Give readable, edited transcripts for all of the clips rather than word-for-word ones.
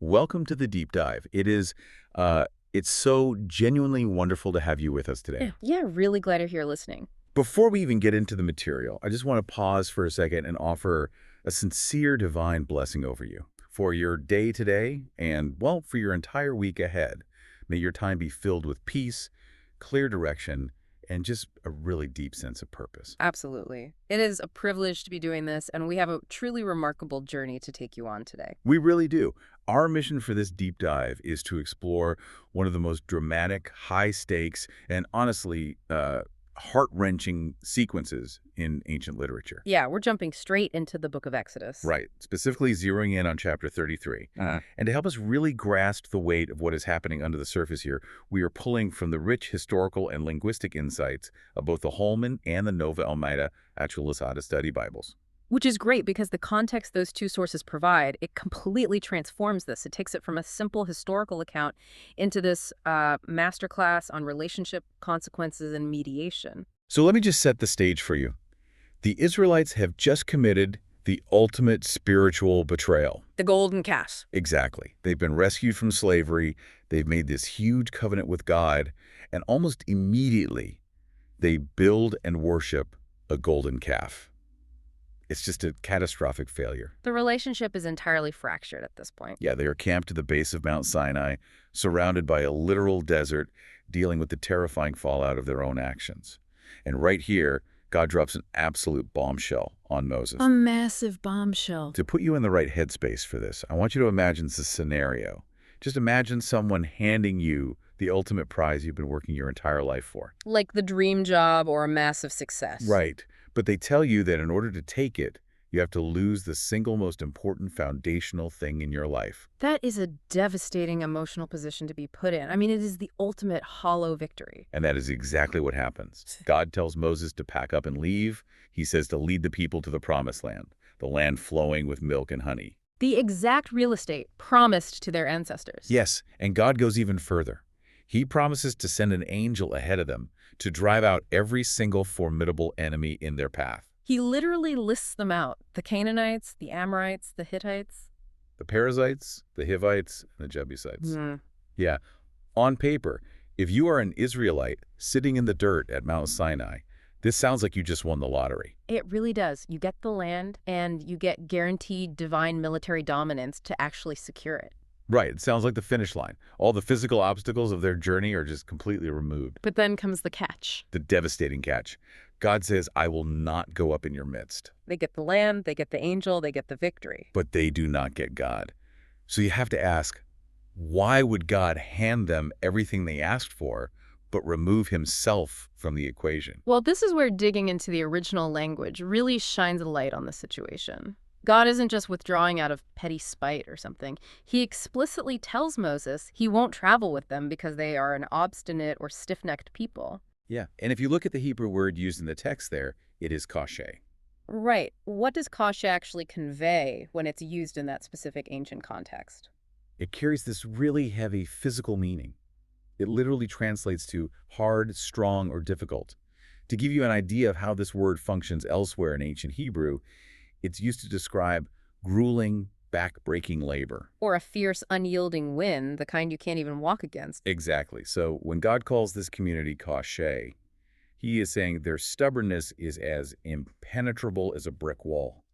Welcome to the deep dive. It's so genuinely wonderful to have you with us today. Yeah, really glad you're here listening. Before we even get into the material, I just want to pause for a second and offer a sincere divine blessing over you for your day today and, well, for your entire week ahead. May your time be filled with peace, clear direction, and just a really deep sense of purpose. Absolutely. It is a privilege to be doing this, and we have a truly remarkable journey to take you on today. We really do. Our mission for this deep dive is to explore one of the most dramatic, high-stakes, and honestly, heart-wrenching sequences in ancient literature. Yeah, we're jumping straight into the book of Exodus. Right, specifically zeroing in on chapter 33. And to help us really grasp the weight of what is happening under the surface here, we are pulling from the rich historical and linguistic insights of both the Holman and the Nova Almeida Actualizada Study Bibles. Which is great because the context those two sources provide, it completely transforms this. It takes it from a simple historical account into this masterclass on relationship, consequences, and mediation. So let me just set the stage for you. The Israelites have just committed the ultimate spiritual betrayal. The golden calf. Exactly. They've been rescued from slavery, they've made this huge covenant with God, and almost immediately they build and worship a golden calf. It's just a catastrophic failure. The relationship is entirely fractured at this point. Yeah, they are camped to the base of Mount Sinai, surrounded by a literal desert, dealing with the terrifying fallout of their own actions. And right here, God drops an absolute bombshell on Moses. A massive bombshell. To put you in the right headspace for this, I want you to imagine this scenario. Just imagine someone handing you the ultimate prize you've been working your entire life for. Like the dream job or a massive success. Right. But they tell you that in order to take it, you have to lose the single most important foundational thing in your life. That is a devastating emotional position to be put in. I mean, it is the ultimate hollow victory. And that is exactly what happens. God tells Moses to pack up and leave. He says to lead the people to the promised land, the land flowing with milk and honey. The exact real estate promised to their ancestors. Yes, and God goes even further. He promises to send an angel ahead of them to drive out every single formidable enemy in their path. He literally lists them out. The Canaanites, the Amorites, the Hittites. The Perizzites, the Hivites, and the Jebusites. Mm. Yeah, on paper, if you are an Israelite sitting in the dirt at Mount Sinai, this sounds like you just won the lottery. It really does. You get the land, and you get guaranteed divine military dominance to actually secure it. Right, it sounds like the finish line. All the physical obstacles of their journey are just completely removed. But then comes the catch. The devastating catch. God says, I will not go up in your midst. They get the land, they get the angel, they get the victory. But they do not get God. So you have to ask, why would God hand them everything they asked for, but remove himself from the equation? Well, this is where digging into the original language really shines a light on the situation. God isn't just withdrawing out of petty spite or something. He explicitly tells Moses he won't travel with them because they are an obstinate or stiff-necked people. Yeah, and if you look at the Hebrew word used in the text there, it is kashe. Right. What does kasha actually convey when it's used in that specific ancient context? It carries this really heavy physical meaning. It literally translates to hard, strong, or difficult. To give you an idea of how this word functions elsewhere in ancient Hebrew, it's used to describe grueling, back-breaking labor. Or a fierce, unyielding wind, the kind you can't even walk against. Exactly. So when God calls this community kashe, he is saying their stubbornness is as impenetrable as a brick wall.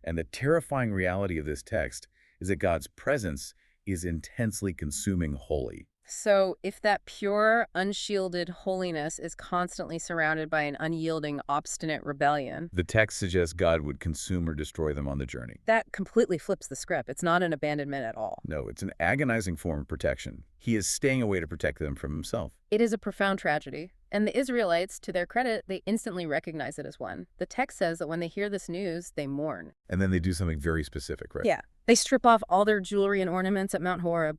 And the terrifying reality of this text is that God's presence is intensely consuming holy. So if that pure, unshielded holiness is constantly surrounded by an unyielding, obstinate rebellion, The text suggests God would consume or destroy them on the journey. that completely flips the script. It's not an abandonment at all. No, it's an agonizing form of protection. He is staying away to protect them from himself. It is a profound tragedy. And the Israelites, to their credit, they instantly recognize it as one. The text says that when they hear this news, they mourn. And then they do something very specific, right? Yeah. They strip off all their jewelry and ornaments at Mount Horeb.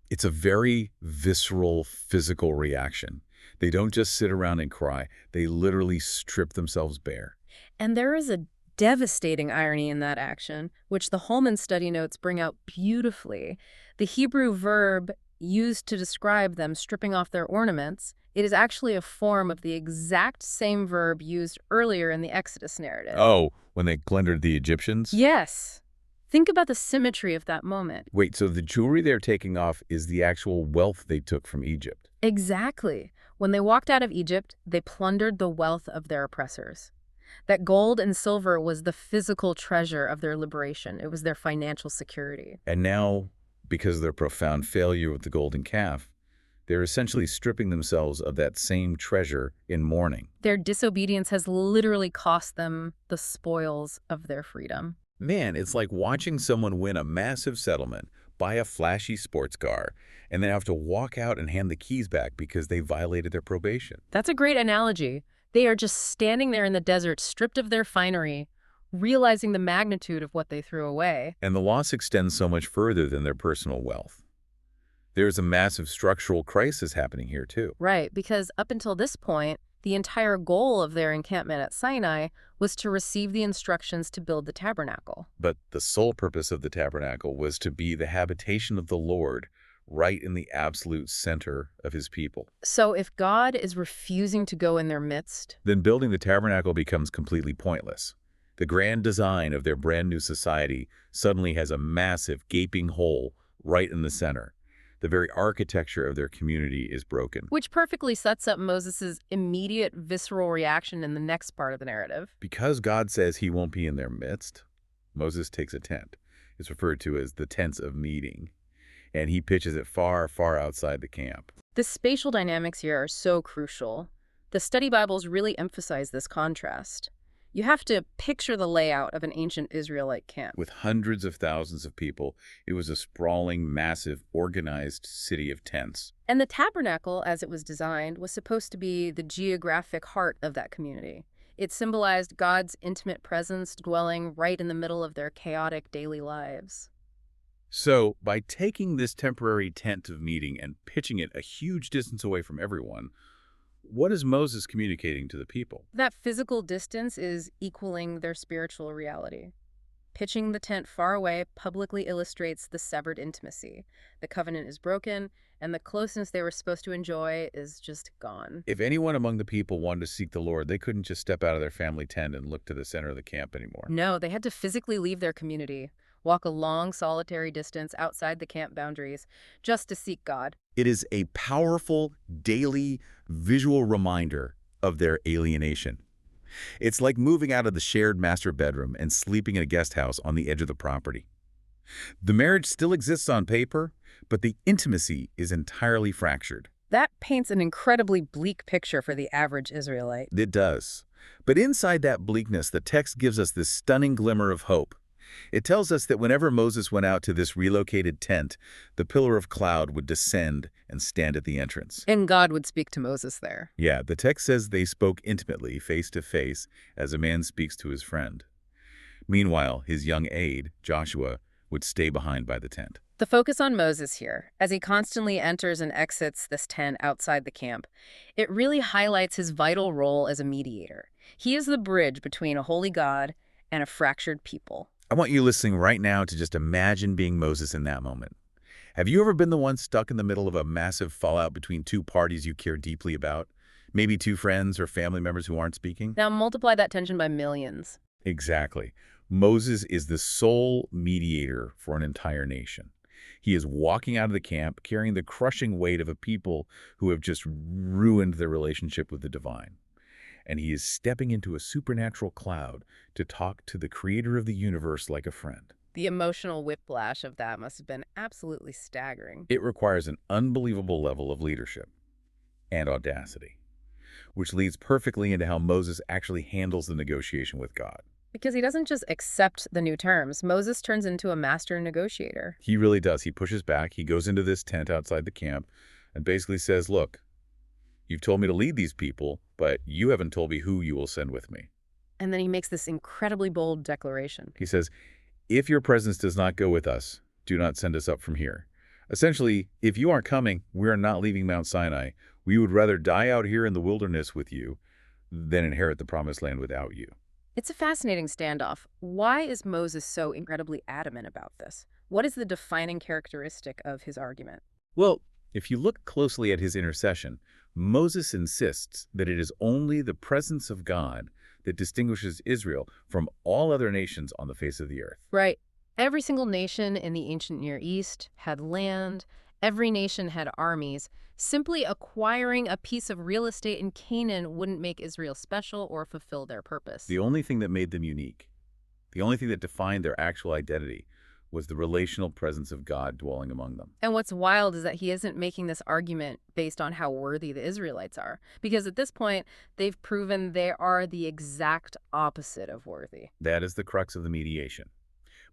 It's a very visceral, physical reaction. They don't just sit around and cry. They literally strip themselves bare. And there is a devastating irony in that action, which the Holman study notes bring out beautifully. The Hebrew verb used to describe them stripping off their ornaments, it is actually a form of the exact same verb used earlier in the Exodus narrative. Oh, when they plundered the Egyptians? Yes. Think about the symmetry of that moment. Wait, so the jewelry they're taking off is the actual wealth they took from Egypt? Exactly. When they walked out of Egypt, they plundered the wealth of their oppressors. That gold and silver was the physical treasure of their liberation. It was their financial security. And now, because of their profound failure with the golden calf, they're essentially stripping themselves of that same treasure in mourning. Their disobedience has literally cost them the spoils of their freedom. Man, it's like watching someone win a massive settlement, buy a flashy sports car, and then have to walk out and hand the keys back because they violated their probation. That's a great analogy. They are just standing there in the desert, stripped of their finery, realizing the magnitude of what they threw away. And the loss extends so much further than their personal wealth. There's a massive structural crisis happening here, too. Right, because up until this point, the entire goal of their encampment at Sinai was to receive the instructions to build the tabernacle. But the sole purpose of the tabernacle was to be the habitation of the Lord, right in the absolute center of his people. So if God is refusing to go in their midst, Then building the tabernacle becomes completely pointless. The grand design of their brand new society suddenly has a massive gaping hole right in the center. The very architecture of their community is broken. which perfectly sets up Moses' immediate visceral reaction in the next part of the narrative. Because God says he won't be in their midst, Moses takes a tent. It's referred to as the tents of meeting, and he pitches it far, far outside the camp. The spatial dynamics here are so crucial. The study Bibles really emphasize this contrast. You have to picture the layout of an ancient Israelite camp. With hundreds of thousands of people, it was a sprawling, massive, organized city of tents. And the tabernacle, as it was designed, was supposed to be the geographic heart of that community. It symbolized God's intimate presence dwelling right in the middle of their chaotic daily lives. So, by taking this temporary tent of meeting and pitching it a huge distance away from everyone, what is Moses communicating to the people? That physical distance is equaling their spiritual reality. Pitching the tent far away publicly illustrates the severed intimacy. The covenant is broken, and the closeness they were supposed to enjoy is just gone. If anyone among the people wanted to seek the Lord, they couldn't just step out of their family tent and look to the center of the camp anymore. No, they had to physically leave their community, walk a long, solitary distance outside the camp boundaries, just to seek God. It is a powerful, daily, visual reminder of their alienation. It's like moving out of the shared master bedroom and sleeping in a guest house on the edge of the property. The marriage still exists on paper, but the intimacy is entirely fractured. That paints an incredibly bleak picture for the average Israelite. It does. But inside that bleakness, the text gives us this stunning glimmer of hope. It tells us that whenever Moses went out to this relocated tent, the pillar of cloud would descend and stand at the entrance. And God would speak to Moses there. Yeah, the text says they spoke intimately, face to face, as a man speaks to his friend. Meanwhile, his young aide, Joshua, would stay behind by the tent. The focus on Moses here, as he constantly enters and exits this tent outside the camp, it really highlights his vital role as a mediator. He is the bridge between a holy God and a fractured people. I want you listening right now to just imagine being Moses in that moment. Have you ever been the one stuck in the middle of a massive fallout between two parties you care deeply about? Maybe two friends or family members who aren't speaking? Now multiply that tension by millions. Exactly. Moses is the sole mediator for an entire nation. He is walking out of the camp carrying the crushing weight of a people who have just ruined their relationship with the divine. And he is stepping into a supernatural cloud to talk to the creator of the universe like a friend. The emotional whiplash of that must have been absolutely staggering. It requires an unbelievable level of leadership and audacity, which leads perfectly into how Moses actually handles the negotiation with God. Because he doesn't just accept the new terms. Moses turns into a master negotiator. He really does. He pushes back. He goes into this tent outside the camp and basically says, look, you've told me to lead these people, but you haven't told me who you will send with me. And then he makes this incredibly bold declaration. He says, if your presence does not go with us, do not send us up from here. Essentially, if you aren't coming, we are not leaving Mount Sinai. We would rather die out here in the wilderness with you than inherit the promised land without you. It's a fascinating standoff. Why is Moses so incredibly adamant about this? What is the defining characteristic of his argument? Well, if you look closely at his intercession, Moses insists that it is only the presence of God that distinguishes Israel from all other nations on the face of the earth. Right. Every single nation in the ancient Near East had land. Every nation had armies. Simply acquiring a piece of real estate in Canaan wouldn't make Israel special or fulfill their purpose. The only thing that made them unique, the only thing that defined their actual identity, was the relational presence of God dwelling among them. And what's wild is that he isn't making this argument based on how worthy the Israelites are, because at this point, they've proven they are the exact opposite of worthy. That is the crux of the mediation.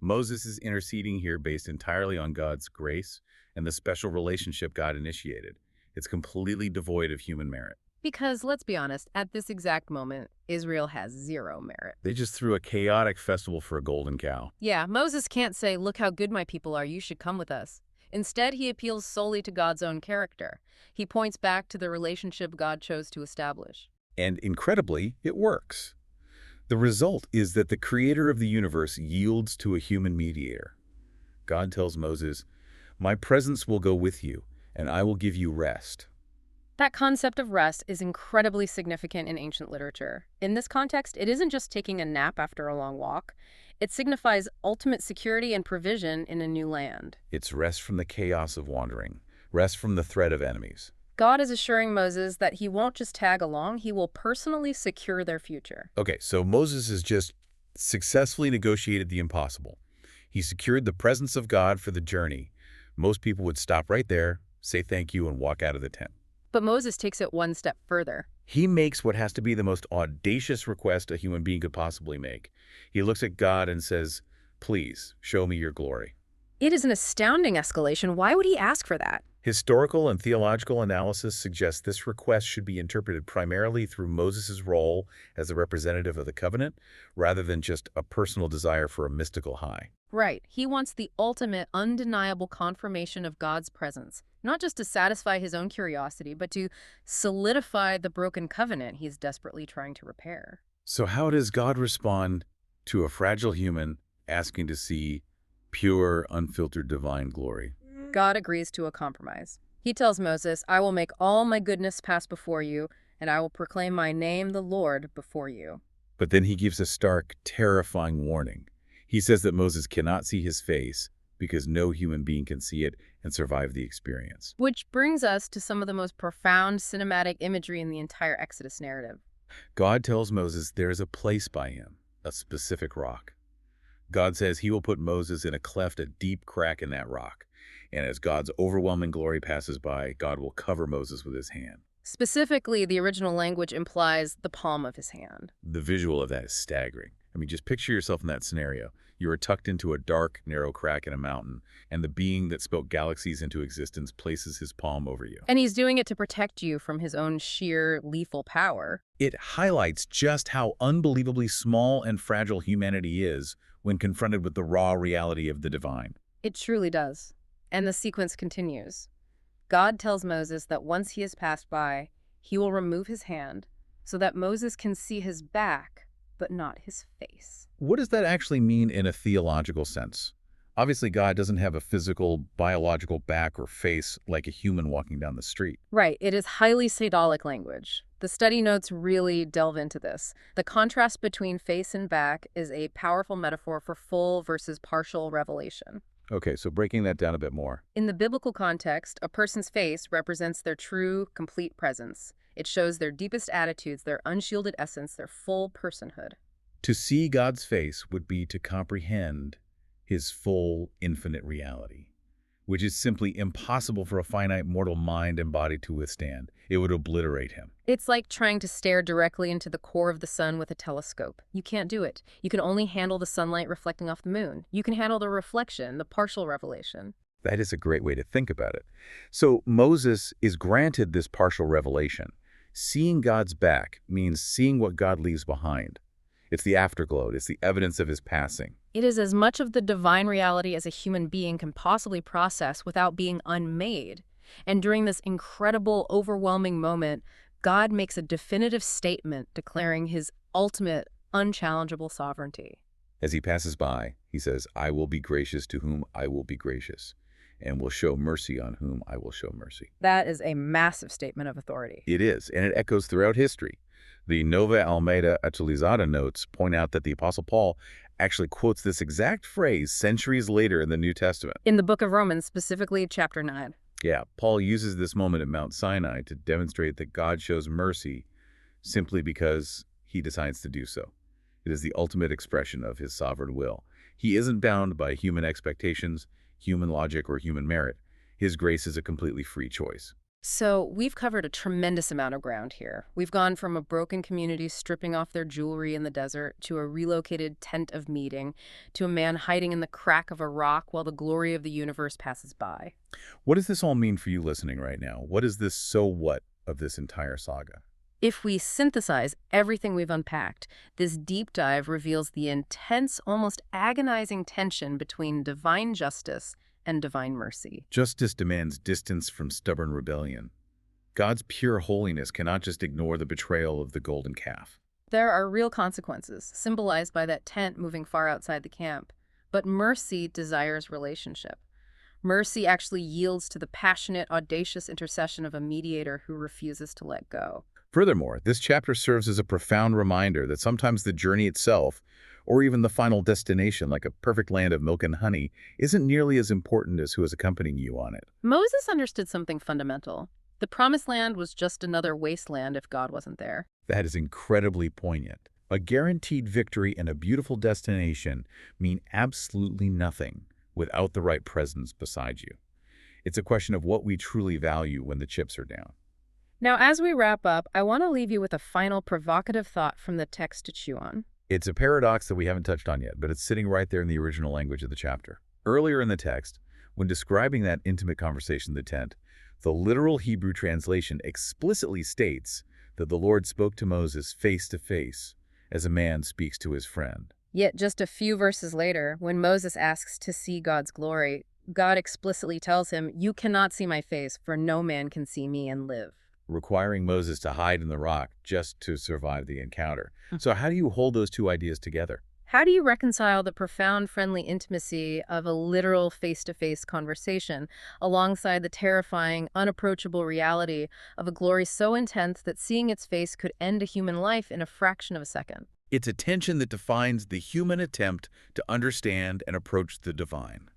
Moses is interceding here based entirely on God's grace and the special relationship God initiated. It's completely devoid of human merit. Because, let's be honest, at this exact moment, Israel has zero merit. They just threw a chaotic festival for a golden cow. Yeah, Moses can't say, look how good my people are, you should come with us. Instead, he appeals solely to God's own character. He points back to the relationship God chose to establish. And incredibly, it works. The result is that the creator of the universe yields to a human mediator. God tells Moses, "My presence will go with you, and I will give you rest." That concept of rest is incredibly significant in ancient literature. In this context, it isn't just taking a nap after a long walk. It signifies ultimate security and provision in a new land. It's rest from the chaos of wandering, rest from the threat of enemies. God is assuring Moses that he won't just tag along, he will personally secure their future. Okay, so Moses has just successfully negotiated the impossible. He secured the presence of God for the journey. Most people would stop right there, say thank you, and walk out of the tent. But Moses takes it one step further. He makes what has to be the most audacious request a human being could possibly make. He looks at God and says, "Please, show me your glory." It is an astounding escalation. Why would he ask for that? Historical and theological analysis suggests this request should be interpreted primarily through Moses' role as a representative of the covenant, rather than just a personal desire for a mystical high. Right. He wants the ultimate, undeniable confirmation of God's presence, not just to satisfy his own curiosity, but to solidify the broken covenant he's desperately trying to repair. So how does God respond to a fragile human asking to see pure, unfiltered divine glory? God agrees to a compromise. He tells Moses, I will make all my goodness pass before you, and I will proclaim my name, the Lord, before you. But then he gives a stark, terrifying warning. He says that Moses cannot see his face because no human being can see it and survive the experience. Which brings us to some of the most profound cinematic imagery in the entire Exodus narrative. God tells Moses there is a place by him, a specific rock. God says he will put Moses in a cleft, a deep crack in that rock. And as God's overwhelming glory passes by, God will cover Moses with his hand. Specifically, the original language implies the palm of his hand. The visual of that is staggering. I mean, just picture yourself in that scenario. You are tucked into a dark, narrow crack in a mountain, and the being that spoke galaxies into existence places his palm over you. And he's doing it to protect you from his own sheer lethal power. It highlights just how unbelievably small and fragile humanity is when confronted with the raw reality of the divine. It truly does. And the sequence continues. God tells Moses that once he has passed by, he will remove his hand so that Moses can see his back, but not his face. What does that actually mean in a theological sense? Obviously, God doesn't have a physical, biological back or face like a human walking down the street. Right. It is highly sadolic language. The study notes really delve into this. The contrast between face and back is a powerful metaphor for full versus partial revelation. Okay, so breaking that down a bit more. In the biblical context, a person's face represents their true, complete presence. It shows their deepest attitudes, their unshielded essence, their full personhood. To see God's face would be to comprehend his full, infinite reality, which is simply impossible for a finite mortal mind and body to withstand. It would obliterate him. It's like trying to stare directly into the core of the sun with a telescope. You can't do it. You can only handle the sunlight reflecting off the moon. You can handle the reflection, the partial revelation. That is a great way to think about it. So Moses is granted this partial revelation. Seeing God's back means seeing what God leaves behind. It's the afterglow. It's the evidence of his passing. It is as much of the divine reality as a human being can possibly process without being unmade. And during this incredible, overwhelming moment, God makes a definitive statement declaring his ultimate, unchallengeable sovereignty. As he passes by, he says, I will be gracious to whom I will be gracious, and will show mercy on whom I will show mercy. That is a massive statement of authority. It is, and it echoes throughout history. The Nova Almeida Actualizada notes point out that the Apostle Paul actually quotes this exact phrase centuries later in the New Testament. In the book of Romans, specifically chapter 9. Yeah, Paul uses this moment at Mount Sinai to demonstrate that God shows mercy simply because he decides to do so. It is the ultimate expression of his sovereign will. He isn't bound by human expectations, human logic, or human merit. His grace is a completely free choice. So we've covered a tremendous amount of ground here. We've gone from a broken community stripping off their jewelry in the desert to a relocated tent of meeting to a man hiding in the crack of a rock while the glory of the universe passes by. What does this all mean for you listening right now? What is this so what of this entire saga? If we synthesize everything we've unpacked, this deep dive reveals the intense, almost agonizing tension between divine justice and divine mercy. Justice demands distance from stubborn rebellion. God's pure holiness cannot just ignore the betrayal of the golden calf. There are real consequences, symbolized by that tent moving far outside the camp. But mercy desires relationship. Mercy actually yields to the passionate, audacious intercession of a mediator who refuses to let go. Furthermore, this chapter serves as a profound reminder that sometimes the journey itself, or even the final destination, like a perfect land of milk and honey, isn't nearly as important as who is accompanying you on it. Moses understood something fundamental. The Promised Land was just another wasteland if God wasn't there. That is incredibly poignant. A guaranteed victory and a beautiful destination mean absolutely nothing without the right presence beside you. It's a question of what we truly value when the chips are down. Now, as we wrap up, I want to leave you with a final provocative thought from the text to chew on. It's a paradox that we haven't touched on yet, but it's sitting right there in the original language of the chapter. Earlier in the text, when describing that intimate conversation in the tent, the literal Hebrew translation explicitly states that the Lord spoke to Moses face to face, as a man speaks to his friend. Yet just a few verses later, when Moses asks to see God's glory, God explicitly tells him, "You cannot see my face, for no man can see me and live," requiring Moses to hide in the rock just to survive the encounter. So how do you hold those two ideas together? How do you reconcile the profound friendly intimacy of a literal face-to-face conversation alongside the terrifying, unapproachable reality of a glory so intense that seeing its face could end a human life in a fraction of a second? It's a tension that defines the human attempt to understand and approach the divine.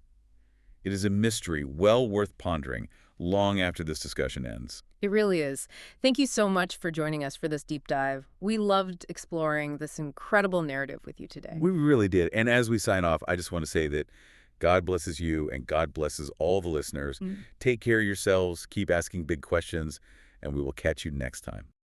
It is a mystery well worth pondering long after this discussion ends. It really is. Thank you so much for joining us for this deep dive. We loved exploring this incredible narrative with you today. We really did. And as we sign off, I just want to say that God blesses you and God blesses all the listeners. Take care of yourselves, keep asking big questions, and we will catch you next time.